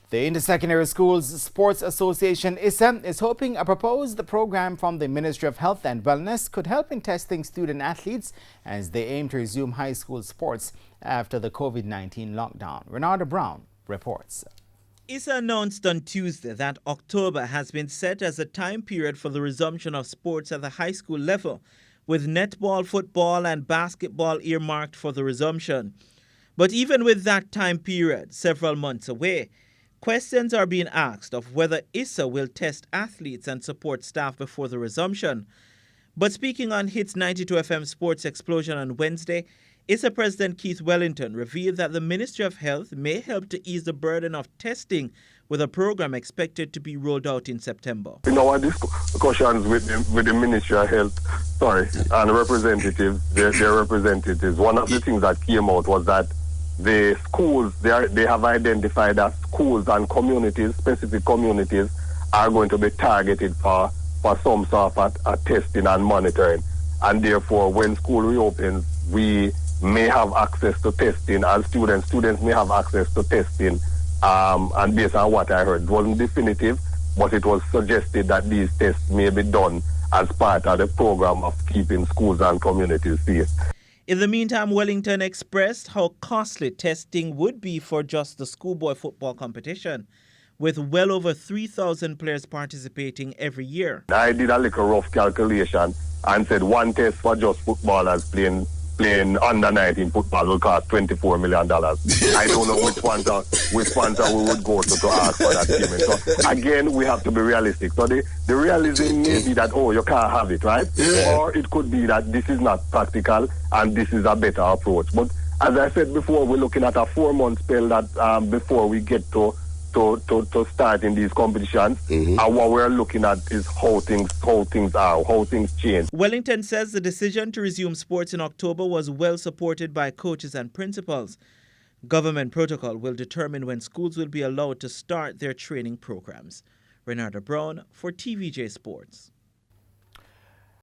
The Intersecondary Schools Sports Association ISSA is hoping a proposed program from the Ministry of Health and Wellness could help in testing student athletes as they aim to resume high school sports after the COVID-19 lockdown. Renata Brown reports. ISSA announced on Tuesday that October has been set as a time period for the resumption of sports at the high school level, with netball, football and basketball earmarked for the resumption. But even with that time period several months away, questions are being asked of whether ISSA will test athletes and support staff before the resumption. But speaking on Hits 92 FM Sports Explosion on Wednesday, ISSA President Keith Wellington revealed that the Ministry of Health may help to ease the burden of testing with a program expected to be rolled out in September. In our discussions with the Ministry of Health, and representatives, their representatives, one of the things that came out was that the schools, they have identified that schools and communities, specific communities, are going to be targeted for some sort of testing and monitoring. And therefore, when school reopens, we may have access to testing, and students may have access to testing. And based on what I heard, it wasn't definitive, but it was suggested that these tests may be done as part of the program of keeping schools and communities safe. In the meantime, Wellington expressed how costly testing would be for just the schoolboy football competition, with well over 3,000 players participating every year. I did a little rough calculation and said one test for just footballers playing under 19 football will cost $24 million. I don't know which sponsor we would go to ask for that payment. So again, we have to be realistic. So the realism may be that, you can't have it, right? Yeah. Or it could be that this is not practical and this is a better approach. But as I said before, we're looking at a 4-month spell that before we get to start in these competitions. And what we're looking at is how things change. Wellington says the decision to resume sports in October was well supported by coaches and principals. Government protocol will determine when schools will be allowed to start their training programs. Renata Brown for TVJ Sports.